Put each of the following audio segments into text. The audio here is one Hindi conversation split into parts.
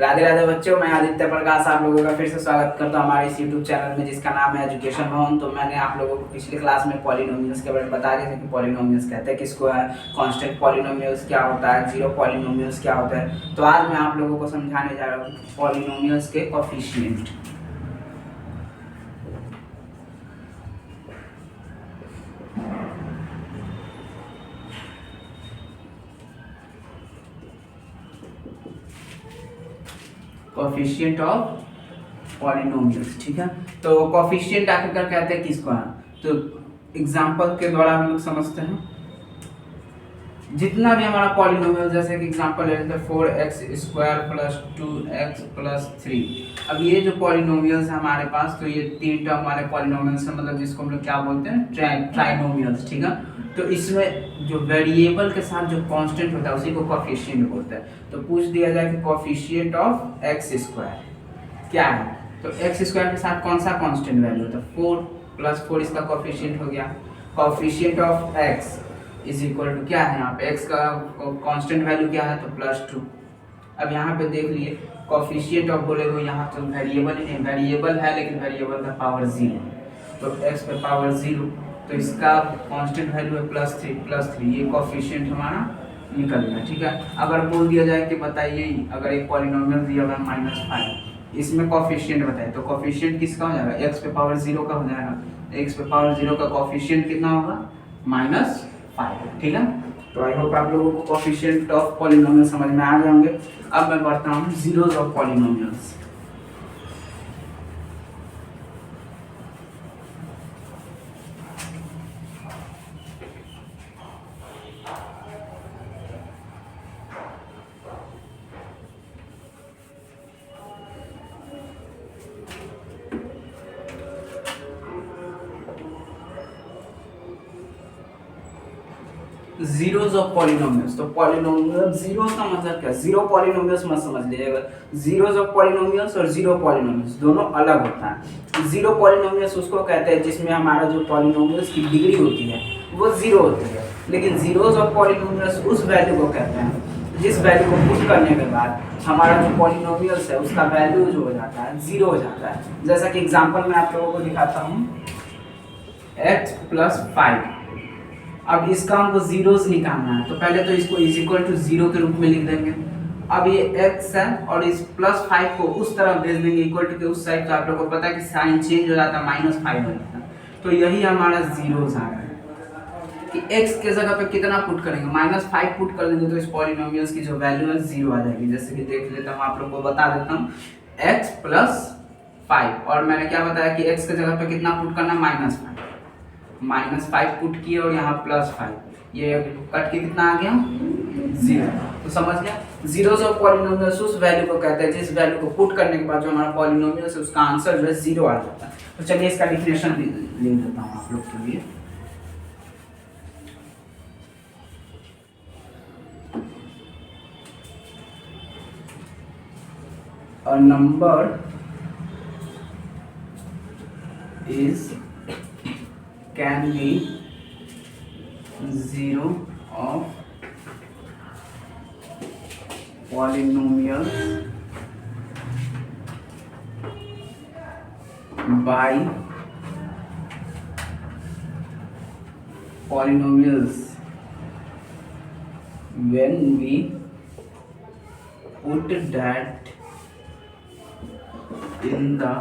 राधे राधे बच्चों, मैं आदित्य प्रकाश आप लोगों का फिर से स्वागत करता हूँ हमारे इस यूट्यूब चैनल में जिसका नाम है एजुकेशन भवन। तो मैंने आप लोगों को पिछली क्लास में पॉलिनोमियल्स के बारे में बता दिया था कि पॉलिनोमियल्स कहते हैं किसको है, कांस्टेंट पॉलिनोमियल्स क्या होता है, जीरो पॉलिनोमियल्स क्या होता है। तो आज मैं आप लोगों को समझाने जा रहा हूँ पॉलिनोमियल्स के कोएफिशिएंट। कोएफिशिएंट ऑफ पॉलिनोमियल्स, ठीक है। तो कोएफिशिएंट आखिरकार कहते हैं किसको है, तो एग्जांपल के द्वारा हम लोग समझते हैं। जितना भी हमारा पॉलिनोमियल, जैसे कि एग्जांपल ले लेते हैं 4x² + 2x + 3। अब ये जो पॉलिनोमियल्स है हमारे पास, तो ये तीन टर्म वाले पॉलिनोमियल्स हैं, मतलब जिसको हम लोग क्या बोलते हैं, ट्राइनोमियल्स, ठीक है। तो इसमें जो वेरिएबल के साथ जो कांस्टेंट होता है उसी को कोएफिशिएंट बोलते हैं। तो पूछ दिया जाए कि कोएफिशिएंट ऑफ x² क्या है, तो x² के साथ कौन सा कांस्टेंट वैल्यू होता है, 4 + 4 इसका कोएफिशिएंट हो गया। Coefficient of x is equal to क्या है, यहाँ पे x का कांस्टेंट वैल्यू क्या है, तो +2। अब यहाँ पे देख लिए कोएफिशिएंट ऑफ बोलेगे, यहाँ तो वेरिएबल ही नहीं, वेरिएबल है लेकिन वेरिएबल का पावर 0, तो x पे पावर 0, तो इसका कांस्टेंट वैल्यू है +3, ये कोएफिशिएंट हमारा निकल गया, ठीक है। अगर बोल दिया जाए कि बताइए, अगर एक पॉलिनोमियल दिया हुआ है -5, इसमें कोएफिशिएंट बताइए, तो कोएफिशिएंट किसका हो जाएगा, x पे पावर 0 का हो जाएगा। x पे पावर 0 का कोएफिशिएंट कितना होगा, -5, ठीक है। तो आई होप आप लोगों को कोएफिशिएंट ऑफ पॉलिनोमियल समझ में आ गए होंगे। अब मैं बढ़ता हूँ zeros of polynomials. Zeros of polynomials, तो पॉलिनोमियल जीरोस का मतलब क्या, जीरो पॉलिनोमियल्स मत समझ लीजिएगा। जीरोस ऑफ पॉलिनोमियल्स और जीरो पॉलिनोमियल्स दोनों अलग होता है। जीरो पॉलिनोमियल्स उसको कहते हैं जिसमें हमारा जो पॉलिनोमियल्स की डिग्री होती है वो जीरो होती है, लेकिन जीरोस ऑफ पॉलिनोमियल्स उस वैल्यू को कहते हैं जिस वैल्यू को पुट करने के बाद हमारा जो पॉलिनोमियल्स है उसका वैल्यू जो हो जाता है जीरो हो जाता है। जैसा कि एग्जांपल मैं आप लोगों को दिखाता हूँ, x + 5। अब इसका हमको जीरोस निकालना है, तो पहले तो इसको इज इक्वल टू 0 के रूप में लिख देंगे। अब ये x है और इस +5 को उस तरफ भेज देंगे इक्वल टू के उस साइड, तो आप लोगों को पता है कि साइन चेंज हो जाता है, -5 हो जाता है। तो यही हमारा जीरोस आ गया कि x के जगह पे कितना पुट करेंगे, -5 पुट कर देंगे, तो इस पॉलिनोमियल्स की जो वैल्यू है 0 आ जाएगी। जैसे कि देख लेता हूँ, आप लोग को बता देता हूँ, x + 5, और मैंने क्या बताया कि x के जगह पे कितना पुट करना, -5 पुट किए और यहाँ +5, ये कट के कितना आ गया, 0। तो समझ गया, जीरोस ऑफ पॉलिनोमियल्स उस वैल्यू को कहते हैं जिस वैल्यू को पुट करने के बाद जो हमारा पॉलिनोमियल्स है उसका आंसर जो है 0 आ जाता है। तो चलिए इसका डेफिनेशन लिख देता हूँ आप लोग के लिए। A number can be zero of polynomials by polynomials when we put that in the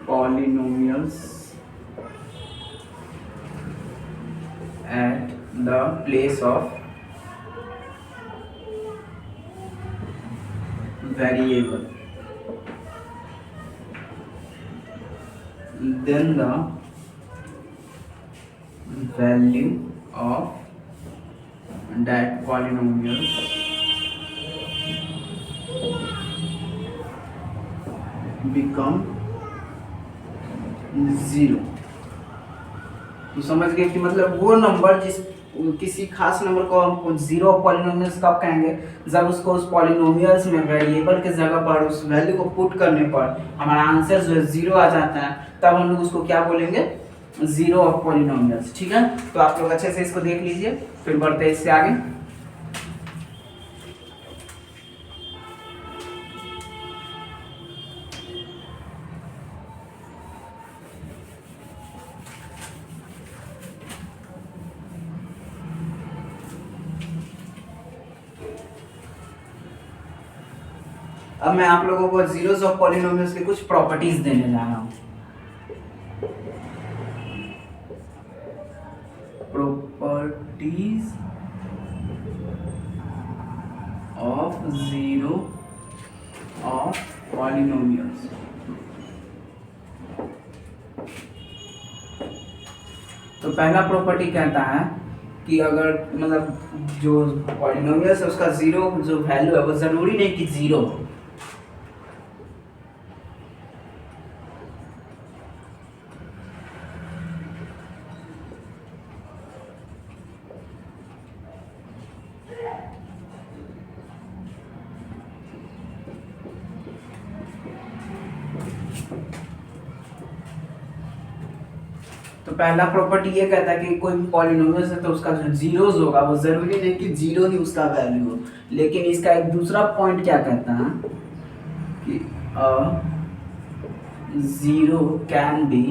polynomials at the place of variable, then the value of that polynomial become 0। तो समझ गए कि मतलब वो नंबर जिस किसी खास नंबर को हम जीरो पॉलिनोमियल्स कब कहेंगे, जब उसको उस पॉलिनोमियल्स में वेरिएबल के जगह पर उस वैल्यू को पुट करने पर हमारा आंसर जो है 0 आ जाता है, तब हम लोग उसको क्या बोलेंगे, जीरो ऑफ पॉलिनोमियल्स, ठीक है। तो आप लोग अच्छे से इसको देख लीजिए, फिर बढ़ते हैं इससे आगे। अब मैं आप लोगों को जीरोस ऑफ पॉलिनोमियल्स के कुछ प्रॉपर्टीज देने जा रहा हूँ। Properties of zero of polynomials. तो पहला प्रॉपर्टी कहता है कि अगर मतलब जो पॉलिनोमियल्स है उसका जीरो जो वैल्यू है वो जरूरी नहीं कि जीरो हो। तो पहला प्रॉपर्टी ये कहता है कि कोई पॉलिनोमियल है तो उसका जो जीरोस होगा वो जरूरी नहीं कि जीरो ही उसका वैल्यू हो। लेकिन इसका एक दूसरा पॉइंट क्या कहता है कि zero can be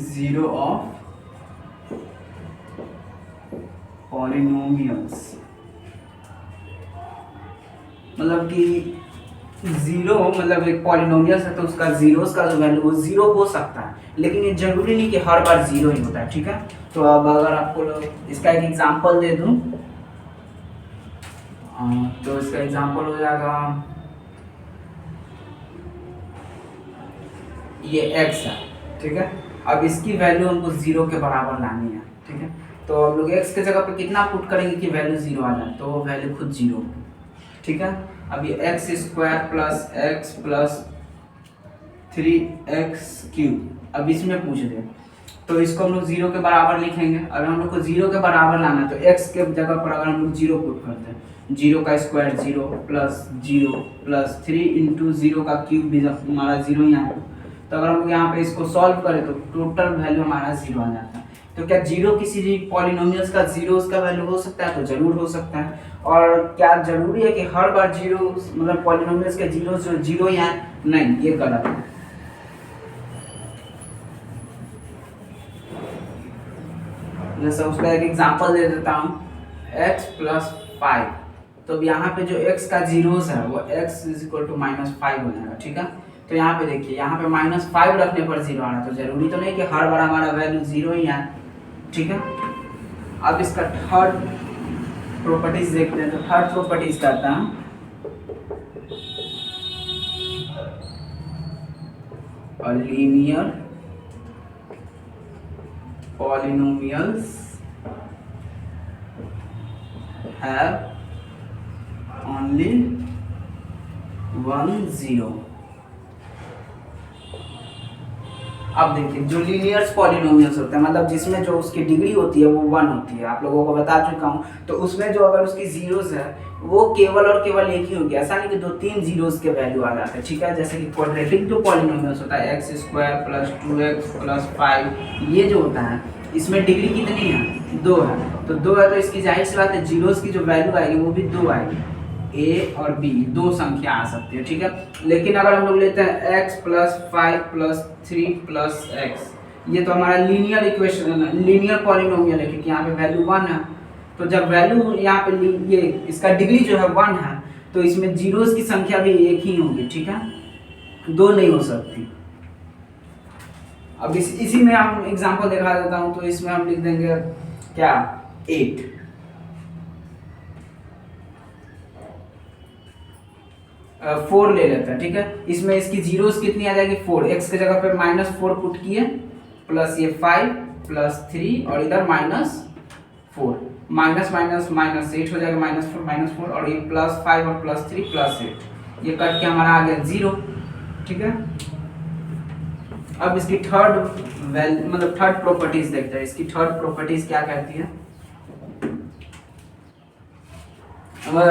zero of polynomials. मतलब कि जीरो मतलब एक पॉलिनोमियल है तो उसका जीरोस का जो वैल्यू वो जीरो हो सकता है, लेकिन ये जरूरी नहीं कि हर बार जीरो ही होता है। ठीक है, तो अब अगर आपको इसका एक एग्जांपल दे दूं तो इसका एग्जांपल हो जाएगा ये x है। ठीक है, अब इसकी वैल्यू हमको जीरो के बराबर लानी है। ठीक है, तो हम लोग x के जगह पे कितना पुट करेंगे कि वैल्यू जीरो आ जाए, तो वो वैल्यू खुद जीरो होगी। ठीक है, अब ये x square plus x plus 3x³ अब इसमें पूछ दे तो इसको हम लोग जीरो के बराबर लिखेंगे। अगर हम लोग को जीरो के बराबर लाना है तो x के जगह पर अगर हम लोग जीरो पुट करते हैं, जीरो का square zero plus 3 into zero का क्यूब भी हमारा जीरो ही आएगा। तो अगर हम लोग यहाँ पे इसको सॉल्व करें तो टोटल वैल्यू हमारा जीरो आ जाता है। तो क्या जीरो किसी भी पॉलिनोमियल्स का जीरो उसका वैल्यू हो सकता है? तो जरूर हो सकता है। और क्या जरूरी है कि हर बार जीरो मतलब पॉलिनोमियल्स के जीरो जो जीरो ही आए? नहीं, ये गलत है। जैसे उसका एक एग्जांपल दे देता हूँ, x प्लस 5। तो यहाँ पे जो x का जीरोस है वो x इज इक्वल टू -5 हो जाएगा। ठीक है, तो यहाँ पे देखिए यहाँ पे -5 रखने पर जीरो आना, तो जरूरी तो नहीं कि हर बार हमारा वैल्यू जीरो ही आए। ठीक है, अब इसका थर्ड प्रॉपर्टीज देखते हैं। तो थर्ड प्रॉपर्टीज कहता है linear polynomials have only one zero. अब देखिए जो लीनियर्स पॉलिनोमियल्स होते हैं मतलब जिसमें जो उसकी डिग्री होती है वो 1 होती है, आप लोगों को बता चुका हूँ। तो उसमें जो अगर उसकी जीरोस है वो केवल और केवल एक ही होगी, ऐसा नहीं कि 2-3 जीरोस के वैल्यू आ जाते हैं। ठीक है, जैसे कि क्वाड्रेटिक जो पॉलिनोमियल्स होता है x² प्लस 2x प्लस 5, ये जो होता है इसमें डिग्री कितनी है? 2 है। तो 2 है तो इसकी जाहिर सी बात है जीरोस की जो वैल्यू आएगी वो भी 2 आएगी। a और b दो संख्या आ सकती है। ठीक है, लेकिन अगर हम लोग लेते हैं x plus 5 plus 3 plus x, ये तो हमारा लीनियर इक्वेशन लीनियर पॉलिनोमियल है क्योंकि यहाँ पे वैल्यू 1 है। तो जब वैल्यू यहाँ पे ये इसका डिग्री जो है 1 है तो इसमें जीरोस की संख्या भी एक ही होगी। ठीक है, दो नहीं हो सकती। अब इसी में हम एग्जांपल दिखा देता हूँ। तो इसमें हम लिख देंगे क्या 8। 4 ले लेते हैं। ठीक है, इसमें इसकी जीरोस कितनी आ जाएगी? 4। x के जगह पे -4 पुट किए प्लस ये 5 प्लस 3 और इधर -4 माइनस माइनस माइनस 8 हो जाएगा -4 और ये +5 और +3 +8, ये कट के हमारा आ गया 0। ठीक है, अब इसकी थर्ड मतलब थर्ड प्रॉपर्टीज देखते हैं। इसकी थर्ड प्रॉपर्टीज क्या कहती है?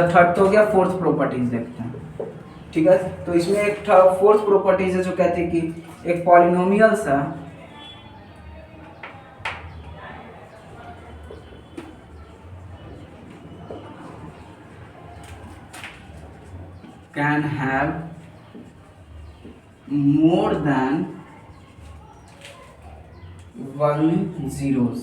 थर्ड तो हो गया, फोर्थ प्रॉपर्टीज देखते हैं। ठीक है, तो इसमें एक फोर्थ प्रॉपर्टीज है जो कहती है कि एक पॉलिनोमियल्स है can have more than 1 zeros।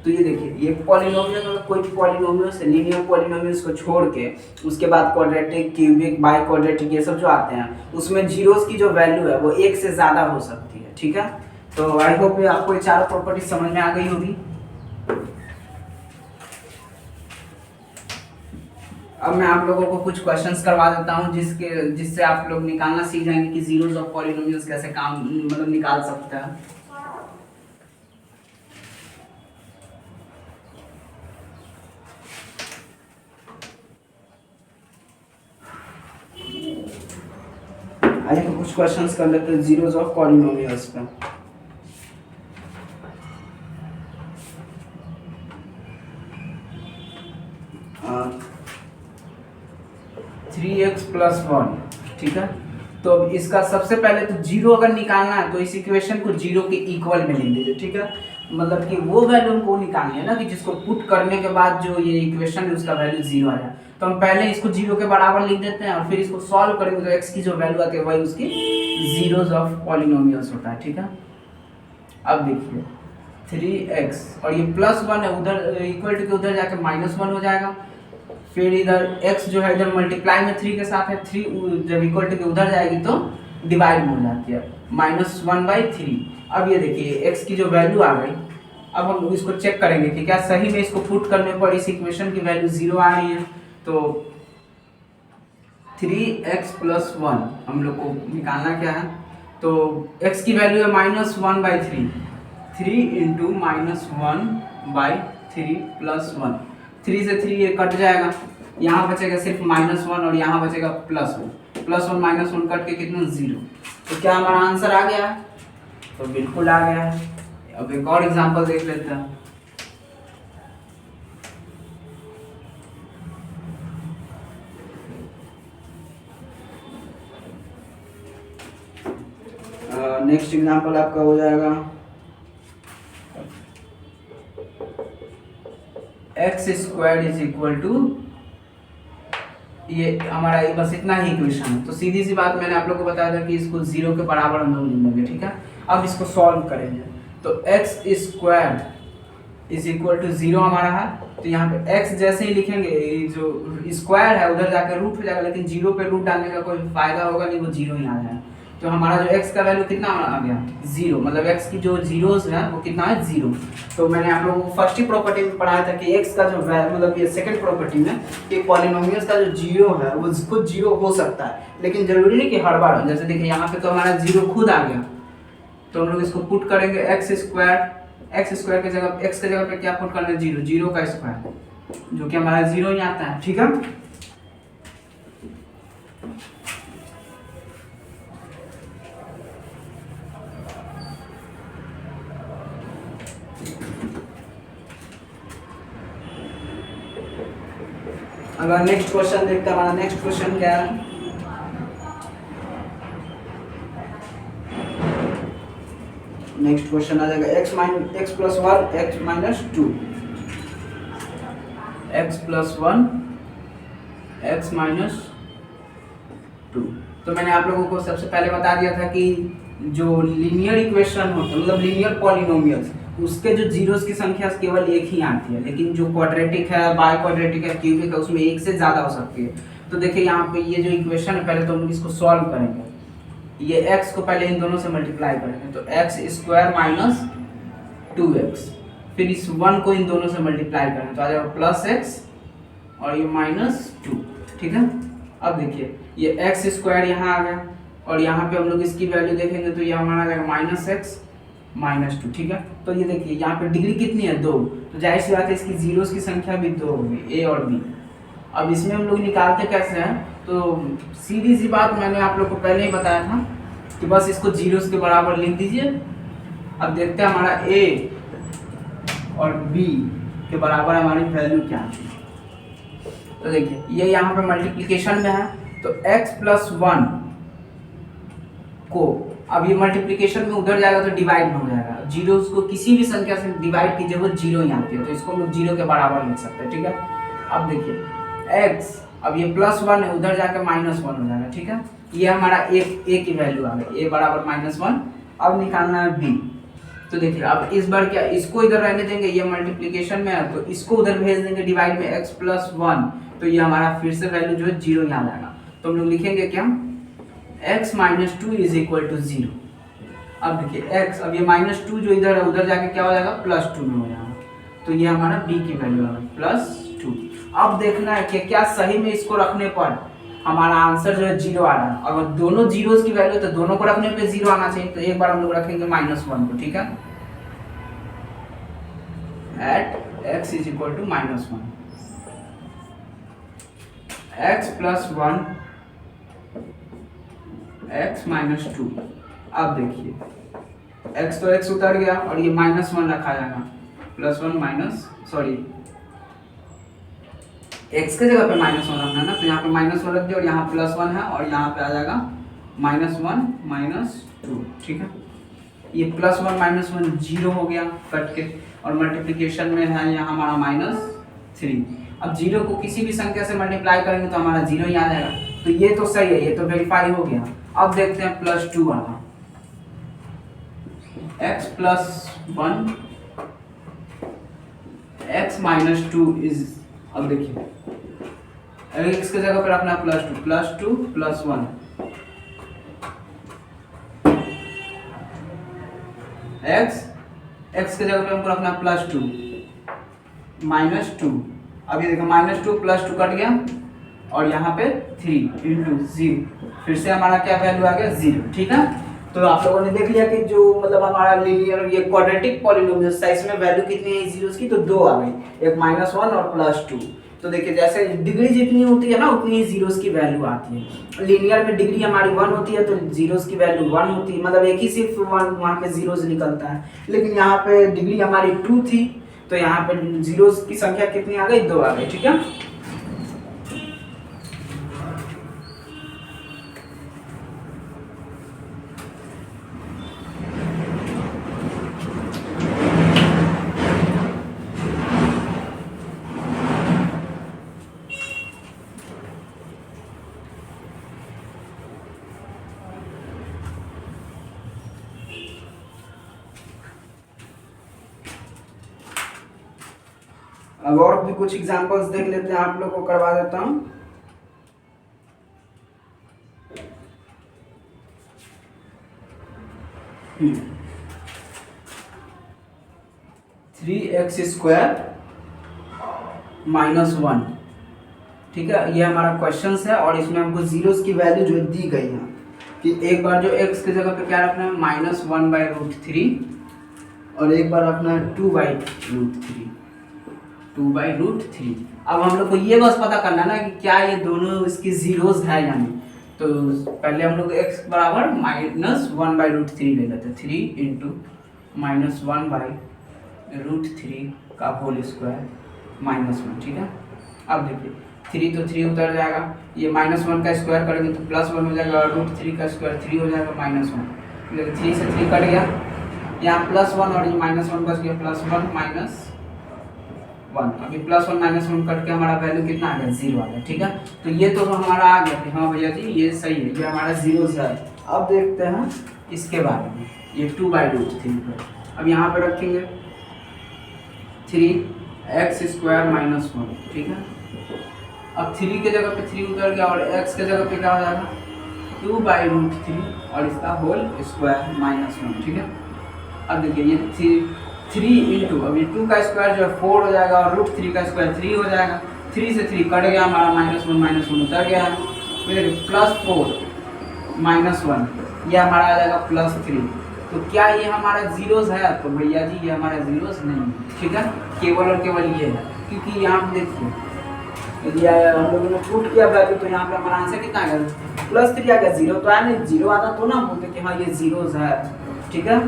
तो ये देखिए ये पॉलिनोमियल मतलब कोई पॉलिनोमियल्स है, लीनियर पॉलिनोमियल्स को छोड़ के उसके बाद क्वाड्रेटिक, क्यूबिक, बाई क्वाड्रेटिक ये सब जो आते हैं उसमें जीरोस की जो वैल्यू है वो एक से ज़्यादा हो सकती है, ठीक है। तो आई होप आपको ये चारों प्रॉपर्टी समझ में आ गई होगी। अब मैं आप लोगों को कुछ क्वेश्चंस करवा देता हूँ जिससे आप लोग निकालना सीख जाएंगे कि जीरोस ऑफ पॉलिनोमियल्स कैसे काम मतलब निकाल सकते हैं। आइए तो कुछ क्वेश्चंस कर लेते हैं जीरोस ऑफ पॉलिनोमियल्स पे। थ्री एक्स प्लस वन, ठीक है। तो अब इसका सबसे पहले तो जीरो अगर निकालना है तो इस इक्वेशन को जीरो के इक्वल में लिख दीजिए, ठीक है। मतलब कि वो वैल्यू हमको निकालनी है ना कि जिसको पुट करने के बाद जो ये इक्वेशन है उसका वैल्यू जीरो आ जाए। तो हम पहले इसको जीरो के बराबर लिख देते हैं और फिर इसको सॉल्व करेंगे तो एक्स की जो वैल्यू आती है वही उसकी जीरोस ऑफ पॉलिनोमियल्स होता है, ठीक है। अब देखिए 3x और ये प्लस वन है, उधर इक्वल टू के उधर जाके माइनस वन हो जाएगा। फिर इधर x जो है इधर मल्टीप्लाई में 3 के साथ है, 3 जब इक्वल टू के उधर जाएगी तो डिवाइड में हो जाती है, -1/3। अब ये देखिए x की जो वैल्यू आ गई। अब हम इसको चेक करेंगे कि क्या सही में इसको पुट करने पर इस इक्वेशन की वैल्यू 0 आ रही है। तो 3x + 1 हम लोग को निकालना क्या है, तो x की वैल्यू है -1/3, 3 × -1/3 + 1, 3 से 3 ये कट जाएगा, यहाँ बचेगा सिर्फ -1 और यहाँ बचेगा +1, +1 -1 कट के कितना 0। तो क्या हमारा आंसर आ गया है? तो बिल्कुल आ गया है। अब एक और एग्जांपल देख लेते हैं। नेक्स्ट एग्जांपल आपका हो जाएगा x², ये हमारा बस इतना ही इक्वेशन है। तो सीधी सी बात मैंने आप लोग को बताया था कि इसको 0 के बराबर हम लोग लिख देंगे, ठीक है। अब इसको सॉल्व करेंगे तो x² = 0 हमारा है। तो यहाँ पे x जैसे ही लिखेंगे जो स्क्वायर है उधर जाकर रूट हो जाएगा, लेकिन 0 पे रूट डालने का कोई फायदा होगा नहीं, वो 0 ही आ जाएगा। तो हमारा जो x का वैल्यू कितना आ गया 0, मतलब x की जो जीरोस है वो कितना है 0। तो मैंने आप लोगों को फर्स्ट ही प्रॉपर्टी में पढ़ाया था कि x का जो मतलब ये सेकंड प्रॉपर्टी में कि पॉलिनोमियल्स का जो 0 है वो खुद 0 हो सकता है, लेकिन जरूरी नहीं कि हर बार हो। जैसे देखिए यहाँ पे तो हमारा 0 खुद आ गया, तो हम लोग इसको पुट करेंगे x² के जगह x के जगह पे क्या पुट करना है 0, 0 का स्क्वायर जो कि हमारा 0 ही आता है, ठीक है। अगर नेक्स्ट क्वेश्चन देखते हैं, हमारा नेक्स्ट क्वेश्चन क्या है, नेक्स्ट क्वेश्चन आ जाएगा x + 1 x - 2, x + 1 x - 2। तो मैंने आप लोगों को सबसे पहले बता दिया था कि जो लीनियर इक्वेशन होता है मतलब लीनियर पॉलिनोमियल्स उसके जो जीरोस की संख्या केवल एक ही आती है, लेकिन जो क्वाड्रेटिक है, बाई क्वाड्रेटिक है, क्यूबिक है उसमें एक से ज़्यादा हो सकती है। तो देखिए यहाँ पे ये जो इक्वेशन है पहले तो हम लोग इसको सॉल्व करेंगे। ये x को पहले इन दोनों से मल्टीप्लाई करेंगे तो x² - 2x, फिर इस 1 को इन दोनों से मल्टीप्लाई करेंगे तो आ जाएगा +x और ये -2, ठीक है। अब देखिए ये x² यहाँ आ गया और यहाँ पे हम लोग इसकी वैल्यू देखेंगे तो ये हमारा आ जाएगा -x - 2, ठीक है। तो ये देखिए यहाँ पे डिग्री कितनी है 2, तो जाहिर सी बात है इसकी जीरोस की संख्या भी 2 होगी, a और b। अब इसमें हम लोग निकालते कैसे हैं, तो सीधी सी बात मैंने आप लोग को पहले ही बताया था कि बस इसको जीरोस के बराबर लिख दीजिए। अब देखते हैं हमारा a और b के बराबर हमारी वैल्यू क्या है। तो देखिए ये यहाँ पे मल्टीप्लिकेशन में है तो x + 1 को अब ये मल्टीप्लिकेशन में उधर जाएगा तो डिवाइड में हो जाएगा। जीरोस को किसी भी संख्या से डिवाइड कीजिए वो 0 ही आती है, तो इसको हम लोग 0 के बराबर लिख सकते हैं, ठीक है। अब देखिए x अब ये +1 है उधर जाकर -1 हो जाएगा, ठीक है। ये हमारा a की वैल्यू आ गई, a = -1। अब निकालना है b, तो देखिए अब इस बार क्या इसको इधर रहने देंगे, ये मल्टीप्लिकेशन में है तो इसको उधर भेज देंगे डिवाइड में x प्लस 1, तो ये हमारा फिर से वैल्यू जो है 0 यहाँ आएगा। तो हम लोग लिखेंगे क्या, x minus 2 is equal to 0। अब देखिए x, अब ये माइनस 2 जो इधर है उधर जाके क्या हो जाएगा प्लस 2 में हो जाएगा, तो ये हमारा b की वैल्यू है प्लस 2। अब देखना है कि क्या सही में इसको रखने पर हमारा आंसर जो है 0 आ रहा है। अगर दोनों जीरोस की वैल्यू तो दोनों को रखने पे 0 आना चाहिए, तो एक बार हम लोग रखेंगे -1 को, ठीक है, at x is equal to -1, x plus 1 x minus 2। अब देखिए x तो x उतर गया और ये -1 रखा जाएगा, +1 माइनस सॉरी x के जगह पे -1 रखना है ना, तो यहाँ पे -1 रख दिया और यहाँ +1 है और यहाँ पे आ जाएगा -1 -2, ठीक है। ये +1 -1 0 हो गया कट के, और मल्टीप्लिकेशन में है यहाँ हमारा -3। अब 0 को किसी भी संख्या से मल्टीप्लाई करेंगे तो हमारा 0 ही आ जाएगा, तो ये तो सही है, ये तो वेरीफाई हो गया। अब देखते हैं +2 वाला, x plus 1 x minus 2 is, अब देखिए x के जगह पर रखना +2 प्लस 1 x के जगह पे हमको रखना +2 -2। अब ये देखो -2 +2 कट गया और यहाँ पे 3 इंटू 0, फिर से हमारा क्या वैल्यू आ गया 0, ठीक है। तो आप लोगों ने देख लिया कि जो मतलब हमारा लीनियर ये क्वाड्रेटिक पॉलिनोमियल था, इसमें वैल्यू कितनी है जीरोस की, तो 2 आ गई, एक -1 और +2। तो देखिए जैसे डिग्री जितनी होती है ना उतनी ही जीरोस की वैल्यू आती है। लीनियर में डिग्री हमारी 1 होती है तो जीरोस की वैल्यू 1 होती है, मतलब एक ही सिर्फ 1 वहाँ पे जीरोस निकलता है। लेकिन यहाँ पे डिग्री हमारी 2 थी तो यहाँ पे जीरोस की संख्या कितनी आ गई, 2 आ गई, ठीक है। अब और भी कुछ एग्जांपल्स देख लेते हैं, आप लोग को करवा देता हूं। (3x² - 1), ठीक है, ये हमारा क्वेश्चन है और इसमें हमको जीरोस की वैल्यू जो दी गई है कि एक बार जो x के जगह पे क्या रखना है -1/√3 और एक बार रखना है 2/√3। अब हम लोग को ये बस पता करना ना कि क्या ये दोनों इसकी जीरोस है या नहीं। तो पहले हम लोग x बराबर -1/√3 ले लेते हैं, 3 इंटू -1/√3 का होल स्क्वायर -1, ठीक है। अब देखिए 3 तो 3 उतर जाएगा, ये -1 का स्क्वायर करेंगे तो +1 हो जाएगा और √3 का स्क्वायर 3 हो जाएगा -1, लेकिन 3 से 3 कट गया, यहाँ +1 और ये -1 बच गया, +1 - 1। अभी +1 - 1 कट के हमारा वैल्यू कितना आ गया, 0 आ गया, ठीक है। तो ये तो हमारा आ गया कि हाँ भैया जी ये सही है, ये हमारा जीरोस है। अब देखते हैं इसके बारे में, ये 2/√3 पर अब यहाँ पे रखेंगे 3x² - 1, ठीक है। अब 3 के जगह पे 3 उतर गया और x के जगह पे क्या हो जाएगा 2/√3 और इसका होल स्क्वायर -1, ठीक है। अब देखिए ये 3 इंटू, अभी 2 का स्क्वायर जो है 4 हो जाएगा और √3 का स्क्वायर 3 हो जाएगा, 3 से 3 कट गया, हमारा -1 उतर गया है, फिर +4 - 1 ये हमारा आ जाएगा +3। तो क्या ये हमारा जीरोस है, तो भैया जी ये हमारा जीरोस नहीं है, ठीक है, केवल और केवल ये है, क्योंकि यहाँ पे देखिए यदि हम लोगों ने पुट किया वैल्यू तो यहाँ पे हमारा आंसर कितना आ गया +3 आ गया, 0 तो आया नहीं, 0 आता तो ना बोलते कि हाँ ये जीरोस है, ठीक है।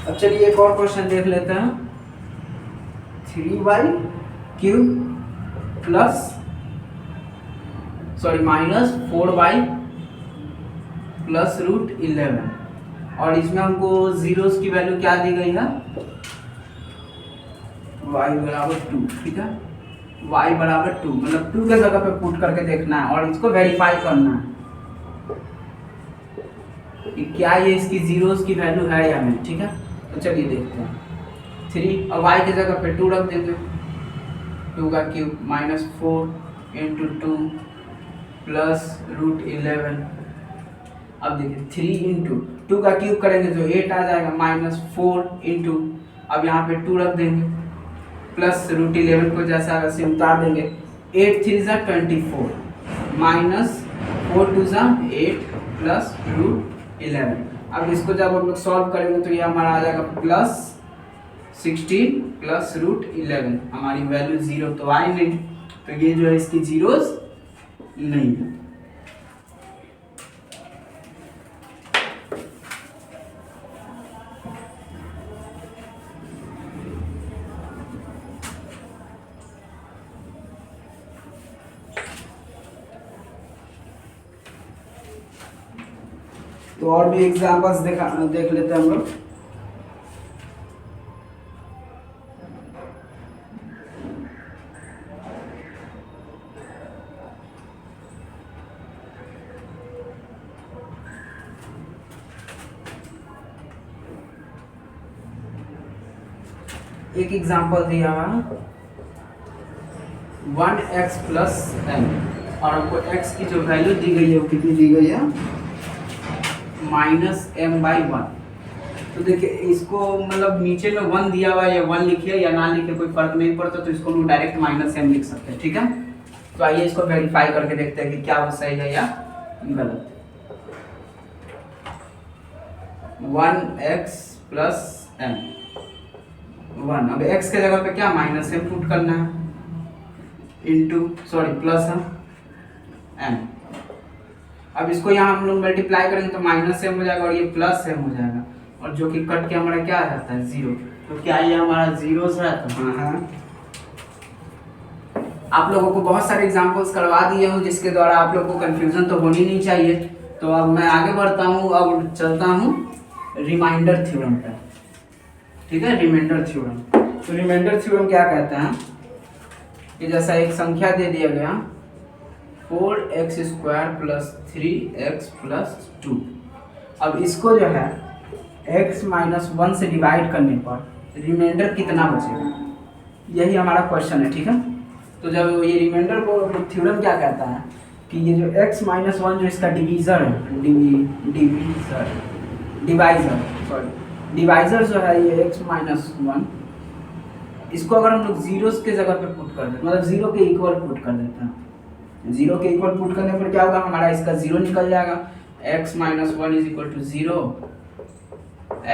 अब चलिए एक और क्वेश्चन देख लेते हैं। 3y cube plus minus 4y plus root 11 और इसमें हमको जीरोस की वैल्यू क्या दी गई है, y बराबर 2। ठीक है, y बराबर 2 मतलब 2 के जगह पे पुट करके देखना है और इसको वेरीफाई करना है कि क्या ये इसकी जीरोस की वैल्यू है या नहीं। ठीक है, तो चलिए देखते हैं। 3 और y की जगह पे 2 रख देंगे, 2 का cube minus 4 into 2 plus root 11। अब देखिए 3 इंटू 2 का क्यूब करेंगे तो 8 आ जाएगा, माइनस 4 इंटू अब यहाँ पे 2 रख देंगे प्लस रूट 11 को जैसा वैसे उतार देंगे। 8 3 ज़ा 24 माइनस 4 2 ज़ा 8 प्लस रूट 11। अब इसको जब हम लोग सॉल्व करेंगे तो ये हमारा आ जाएगा प्लस 16 प्लस रूट 11। हमारी वैल्यू 0 तो आई नहीं, तो ये जो है इसकी जीरोस नहीं है। तो और भी एग्जांपल्स देख लेते हैं हम लोग। एक एग्जांपल दिया हुआ 1x प्लस m और हमको x की जो वैल्यू दी गई है वो कितनी दी गई है, माइनस m बाई 1। तो देखिए इसको मतलब नीचे में 1 दिया हुआ है, या 1 लिखिए या ना लिखिए कोई फर्क नहीं पड़ता, तो इसको हम डायरेक्ट माइनस m लिख सकते हैं। ठीक है, तो आइए इसको वेरीफाई करके देखते हैं कि क्या वो सही है या गलत। 1x प्लस m 1, अब x के जगह पे क्या माइनस m पुट करना है इंटू प्लस m। अब इसको यहाँ हम लोग मल्टीप्लाई करेंगे तो माइनस m हो जाएगा और ये प्लस m हो जाएगा, और जो कि कट के हमारा क्या आ जाता है 0। तो क्या ये हमारा जीरो से रहता है? हाँ। आप लोगों को बहुत सारे एग्जांपल्स करवा दिए हूँ जिसके द्वारा आप लोगों को कंफ्यूजन तो होनी नहीं चाहिए। तो अब मैं आगे बढ़ता हूँ, अब चलता हूँ रिमाइंडर थ्योरम पे। ठीक है, रिमाइंडर थ्योरम। तो रिमाइंडर थ्योरम क्या कहता है कि जैसा एक संख्या दे दिया गया 4x square plus 3x plus 2, अब इसको जो है x माइनस 1 से डिवाइड करने पर रिमाइंडर कितना बचेगा, यही हमारा क्वेश्चन है। ठीक है, तो जब ये रिमाइंडर को थ्योरम क्या कहता है कि ये जो x माइनस 1 जो इसका डिवीज़र है, डिवाइज़र जो है ये x माइनस 1, इसको अगर हम लोग जीरोस के जगह पे पुट कर देते, मतलब जीरो के इक्वल पुट कर देते हैं, जीरो के इक्वल पुट करने पर क्या होगा, हमारा इसका जीरो निकल जाएगा। x minus 1 is equal to 0,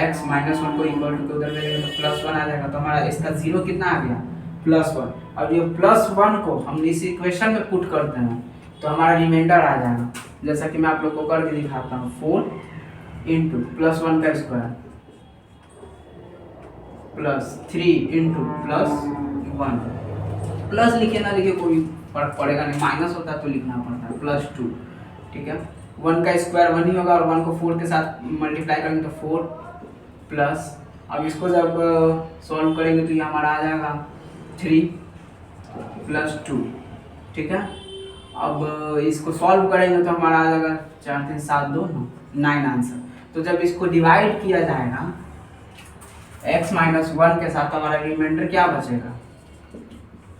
x minus 1 को इक्वल टू उधर ले तो प्लस 1 आ जाएगा, तो हमारा इसका जीरो कितना आ गया, प्लस 1। अब ये प्लस 1 को हम इस इक्वेशन में पुट करते हैं तो हमारा रिमाइंडर आ जाएगा, जैसा कि मैं आप लोग को करके दिखाता हूँ। 4 इंटू प्लस 1 का square plus 3 into plus 1, plus लिखे ना लिखे कोई फर्क पड़ेगा नहीं, माइनस होता है तो लिखना पड़ता है, प्लस 2। ठीक है, 1 का स्क्वायर 1 ही होगा और 1 को 4 के साथ मल्टीप्लाई करेंगे तो 4 प्लस, अब इसको जब सॉल्व करेंगे तो ये हमारा आ जाएगा 3 प्लस 2। ठीक है, अब इसको सॉल्व करेंगे तो हमारा आ जाएगा 4 3 7 2 9 आंसर। तो जब इसको डिवाइड किया जाएगा x माइनस 1 के साथ, हमारा रिमाइंडर क्या बचेगा,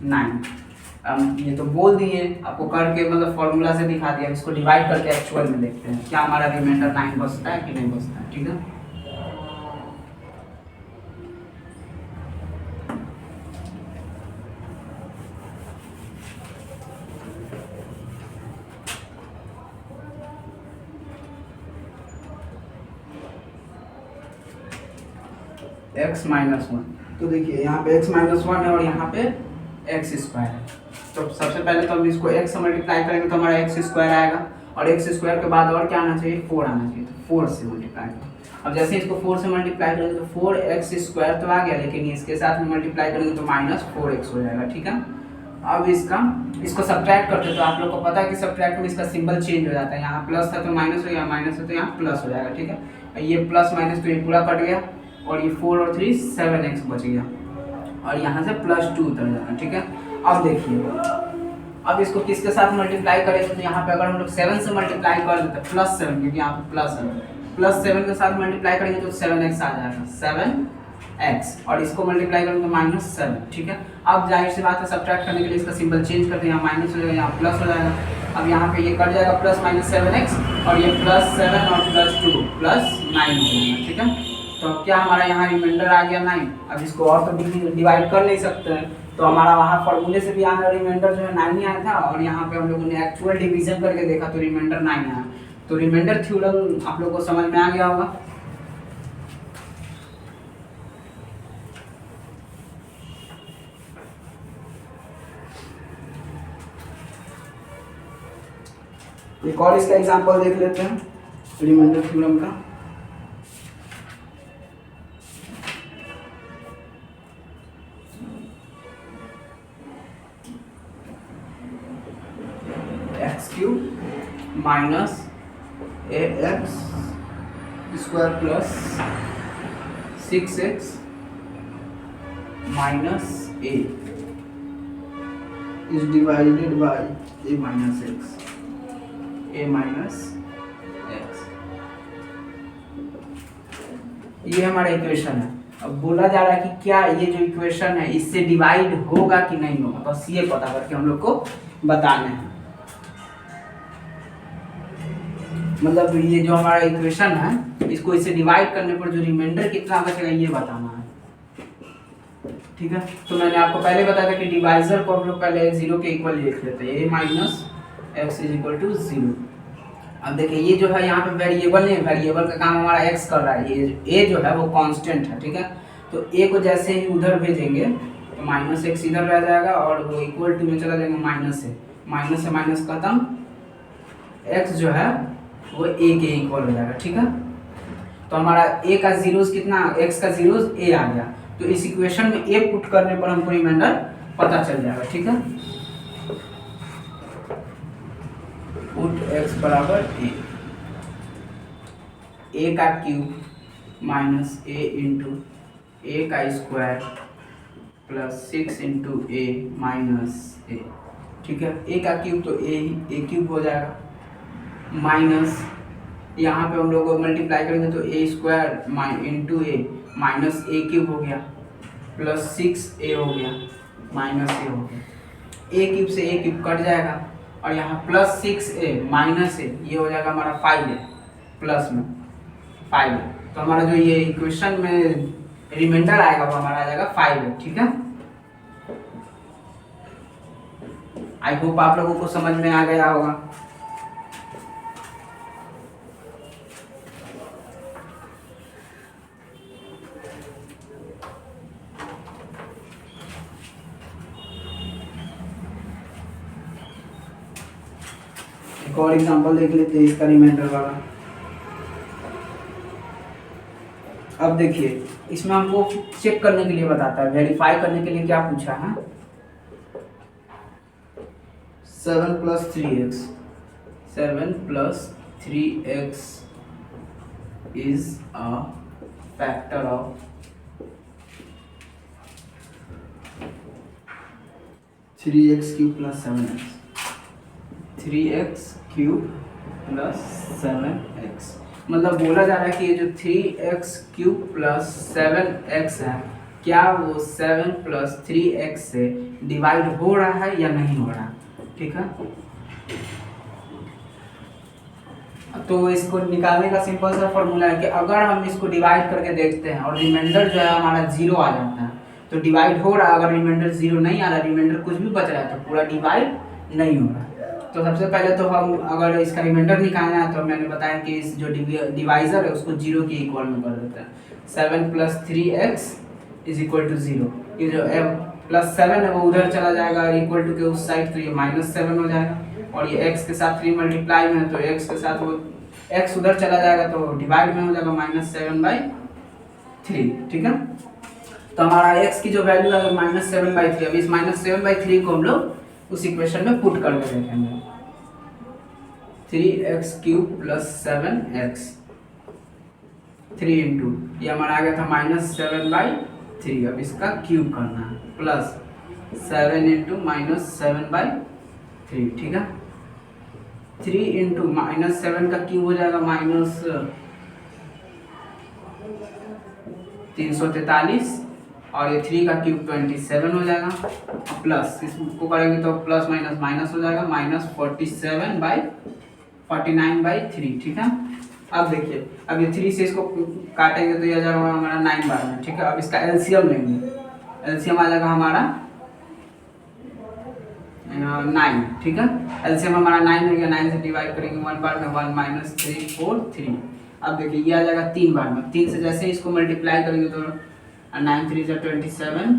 9। ये तो बोल दिए आपको करके, मतलब फॉर्मूला से दिखा दिया, इसको डिवाइड करके एक्चुअल में देखते हैं क्या हमारा रिमाइंडर 9 बचता है कि नहीं बचता है। ठीक है, x माइनस 1, तो देखिए यहाँ पे x माइनस 1 है और यहाँ पे x स्क्वायर है। तो सबसे पहले तो हम इसको x से मल्टीप्लाई करेंगे तो हमारा x स्क्वायर आएगा, और x स्क्वायर के बाद और क्या आना चाहिए, 4 आना चाहिए, तो 4 से मल्टीप्लाई करें अब जैसे इसको 4 से मल्टीप्लाई करेंगे तो 4x² तो आ गया, लेकिन इसके साथ में मल्टीप्लाई करेंगे तो -4x हो जाएगा, ठीक है। अब इसको सब्ट्रैक्ट करते तो आप लोग को पता है कि सब्ट्रैक्ट में इसका सिंबल चेंज हो जाता है, यहाँ प्लस था तो माइनस हो गया, माइनस है तो यहाँ प्लस हो जाएगा, ठीक है। ये प्लस माइनस तो ये पूरा कट गया और ये 4 और 3 7x बच गया और यहाँ से +2 उतर जाना, ठीक है। अब देखिए अब इसको किसके साथ मल्टीप्लाई करेंगे तो यहाँ पे अगर हम लोग 7 से मल्टीप्लाई कर देते +7, क्योंकि यहाँ पे प्लस है, +7 के साथ मल्टीप्लाई करेंगे तो 7x आ जाएगा, 7x, और इसको मल्टीप्लाई करेंगे तो -7, ठीक है। अब जाहिर सी बात है सब्ट्रैक्ट करने के लिए इसका सिंबल चेंज करते हैं, यहाँ माइनस हो जाएगा, यहाँ प्लस हो जाएगा। अब यहाँ पे ये कट जाएगा +-7x और ये +7 और +2 +9 हो जाएगा, ठीक है। तो अब क्या हमारा यहाँ रिमाइंडर आ गया 9। अब इसको और तो डिवाइड कर नहीं सकते हैं, तो हमारा वहाँ फॉर्मूले से भी यहाँ रिमाइंडर जो है 9 ही आया था, और यहाँ पे हम लोगों ने एक्चुअल डिवीजन करके देखा तो रिमाइंडर 9 आया। तो रिमाइंडर थ्योरम आप लोगों को समझ में आ गया होगा। एक और इसका एग्जांपल देख लेते हैं रिमाइंडर थ्योरम का। x³ -ax² + 6x - a is divided by a - x, ये हमारा इक्वेशन है। अब बोला जा रहा है कि क्या ये जो इक्वेशन है इससे डिवाइड होगा कि नहीं होगा, बस ये पता करके हम लोग को बताना है। मतलब ये जो हमारा इक्वेशन है इसको इससे डिवाइड करने पर जो रिमाइंडर कितना बचेगा ये बताना है, ठीक है। तो मैंने आपको पहले बताया था कि डिवाइजर को हम लोग पहले 0 के इक्वल लिख लेते हैं, a - x = 0। अब देखिए ये जो है यहाँ पे वेरिएबल नहीं, वेरिएबल का काम हमारा x कर रहा है, ये a जो है वो कांस्टेंट है, ठीक है। तो a को जैसे ही उधर भेजेंगे तो -x इधर रह जाएगा और वो इक्वल टू में चला जाएगा माइनस से माइनस खत्म, x जो है वो a के इक्वल हो जाएगा, ठीक है। तो हमारा a का जीरोस कितना, x का जीरोस a आ गया, तो इस इक्वेशन में a पुट करने पर हमको रिमाइंडर पता चल जाएगा, ठीक है। पुट x बराबर a का cube minus a into a का square plus 6 into a minus a, ठीक है। a का क्यूब तो a क्यूब हो जाएगा, माइनस यहाँ पे हम लोग मल्टीप्लाई करेंगे तो a² into a minus a³ हो गया प्लस 6a हो गया माइनस a हो गया, a³ से a³ कट जाएगा और यहाँ प्लस 6a माइनस a ये हो जाएगा हमारा 5a, प्लस में 5a। तो हमारा जो ये इक्वेशन में रिमाइंडर आएगा वो हमारा आ जाएगा 5a, ठीक है। आई होप आप लोगों को समझ में आ गया होगा। एक और एग्जांपल देख लेते हैं इसका रिमाइंडर वाला। अब देखिए इसमें हमको चेक करने के लिए बताता है, वेरीफाई करने के लिए क्या पूछा है, 7 + 3x, 7 + 3x is a factor of 3x³ + 7x, 3x³ + 7x। मतलब बोला जा रहा है कि ये जो 3x³ + 7x है क्या वो 7 + 3x से डिवाइड हो रहा है या नहीं हो रहा, ठीक है। तो इसको निकालने का सिंपल सा फॉर्मूला है कि अगर हम इसको डिवाइड करके देखते हैं और रिमाइंडर जो है हमारा 0 आ जाता है तो डिवाइड हो रहा है, अगर रिमाइंडर 0 नहीं आ रहा, रिमाइंडर कुछ भी बच रहा है तो पूरा डिवाइड नहीं हो रहा। तो सबसे पहले तो हम अगर इसका रिमाइंडर निकालना है तो मैंने बताया कि इस जो डिवाइजर है उसको 0 के इक्वल में कर देते हैं। 7 + 3x = 0, ये जो +7 है वो उधर चला जाएगा इक्वल टू के उस साइड, तो ये -7 हो जाएगा और ये x के साथ 3 मल्टीप्लाई में है तो x के साथ वो x उधर चला जाएगा तो डिवाइड में हो जाएगा -7/3, ठीक है। तो हमारा x की जो वैल्यू है -7/3। अब इस -7/3 को हम लोग उस इक्वेशन में पुट करके देखेंगे। 3x³ + 7x 3 इंटू ये हमारा आ गया था -7/3। अब इसका क्यूब करना है प्लस 7 इंटू -7/3, ठीक है। 3 इंटू -7 का क्यूब हो जाएगा -343 और ये 3 का क्यूब 27 हो जाएगा, प्लस इसको करेंगे तो प्लस माइनस माइनस हो जाएगा -49/3, ठीक है। अब देखिए, अब ये 3 से इसको काटेंगे तो ये आ जाएगा हमारा 9 बार में, ठीक है। अब इसका एलसीएम लेंगे, एलसीएम आ जाएगा हमारा 9, ठीक है। एलसीएम हमारा 9 हो गया, 9 से डिवाइड करेंगे 1 बार में 1 -3 4 3। अब देखिए ये आ जाएगा 3 बार में, 3 से जैसे इसको मल्टीप्लाई करेंगे तो 9 3 27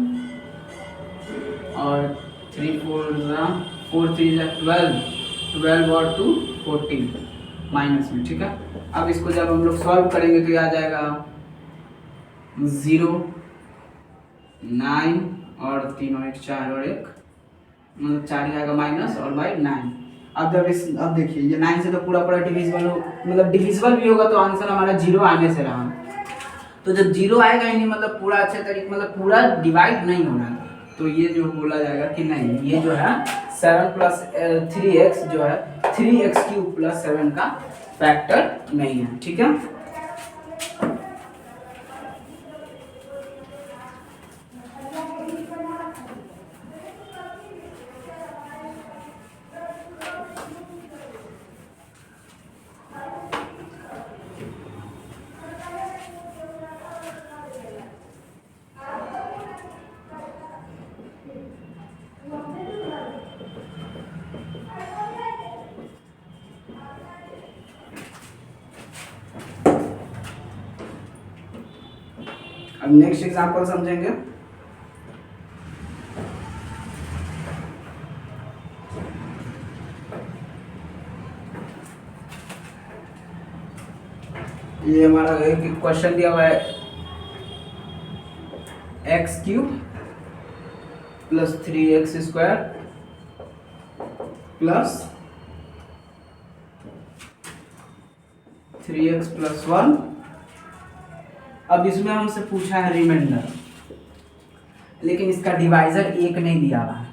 और 3 4 3 12 और 2 14 माइनस में, ठीक है। अब इसको जब हम लोग सॉल्व करेंगे तो ये आ जाएगा 0 9 और 3 और 1 4 और 1 मतलब 4 आएगा माइनस और बाई 9। अब देखिए ये 9 से तो पूरा डिविजिबल हो, मतलब डिविजिबल भी होगा तो आंसर हमारा 0 आने से रहा। तो जब 0 आएगा ही नहीं मतलब पूरा अच्छे तरीके मतलब पूरा डिवाइड नहीं होना, तो ये जो बोला जाएगा कि नहीं, ये जो है 7 + 3x जो है 3x³ + 7 का फैक्टर नहीं है, ठीक है। अब नेक्स्ट एग्जांपल समझेंगे। ये हमारा एक क्वेश्चन दिया हुआ है x³ + 3x² + 3x + 1। अब इसमें हमसे पूछा है रिमाइंडर, लेकिन इसका डिवाइजर 1 नहीं दिया हुआ है।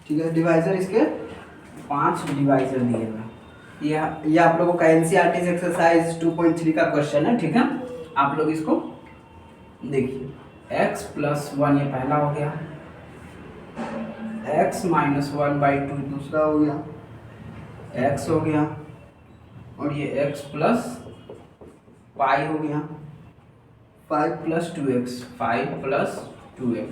ठीक है, डिवाइजर इसके 5 डिवाइजर दिए हुए। ये आप लोगों का एनसीईआरटी एक्सरसाइज 2.3 का क्वेश्चन है, ठीक है। आप लोग इसको देखिए, x + 1 ये पहला हो गया, x - 1/2 दूसरा हो गया, x हो गया, और ये x + पाई हो गया, 5 + 2x 5 + 2x,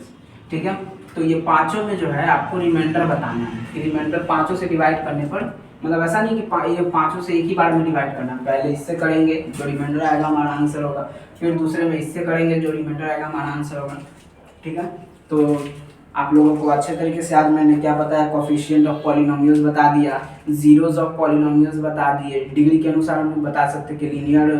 ठीक है। तो ये पांचों में जो है आपको रिमाइंडर बताना है कि रिमाइंडर पांचों से डिवाइड करने पर, मतलब ऐसा नहीं कि ये पांचों से एक ही बार में डिवाइड करना है। पहले इससे करेंगे जो रिमाइंडर आएगा हमारा आंसर होगा, फिर दूसरे में इससे करेंगे जो रिमाइंडर आएगा हमारा आंसर होगा, ठीक है। तो आप लोगों को अच्छे तरीके से आज मैंने क्या बताया, कोफिशिएंट ऑफ पॉलिनोमियल्स बता दिया, जीरोज ऑफ पॉलिनोमियल्स बता दिए। डिग्री के अनुसार हम बता सकते हैं कि लीनियर,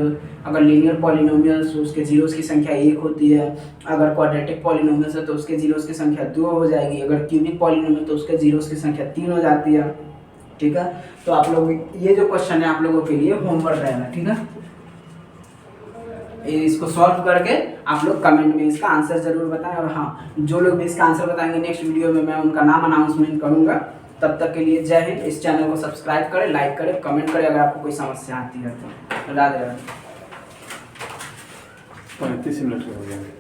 अगर लीनियर पॉलिनोमियल्स उसके जीरोस की संख्या 1 होती है, अगर क्वाड्रेटिक पॉलिनोमियल्स है तो उसके जीरोस की संख्या 2 हो जाएगी, अगर क्यूबिक पॉलिनोमियल तो उसके जीरोस की संख्या 3 हो जाती है, ठीक है। तो आप लोग ये जो क्वेश्चन है आप लोगों के लिए होमवर्क रहेगा, ठीक है। इसको सॉल्व करके आप लोग कमेंट में इसका आंसर जरूर बताएं, और हाँ, जो लोग भी इसका आंसर बताएंगे नेक्स्ट वीडियो में मैं उनका नाम अनाउंसमेंट करूंगा। तब तक के लिए जय हिंद। इस चैनल को सब्सक्राइब करें, लाइक करें, कमेंट करें अगर आपको कोई समस्या आती है तो। राधे राधे। 35 मिनट हो गया।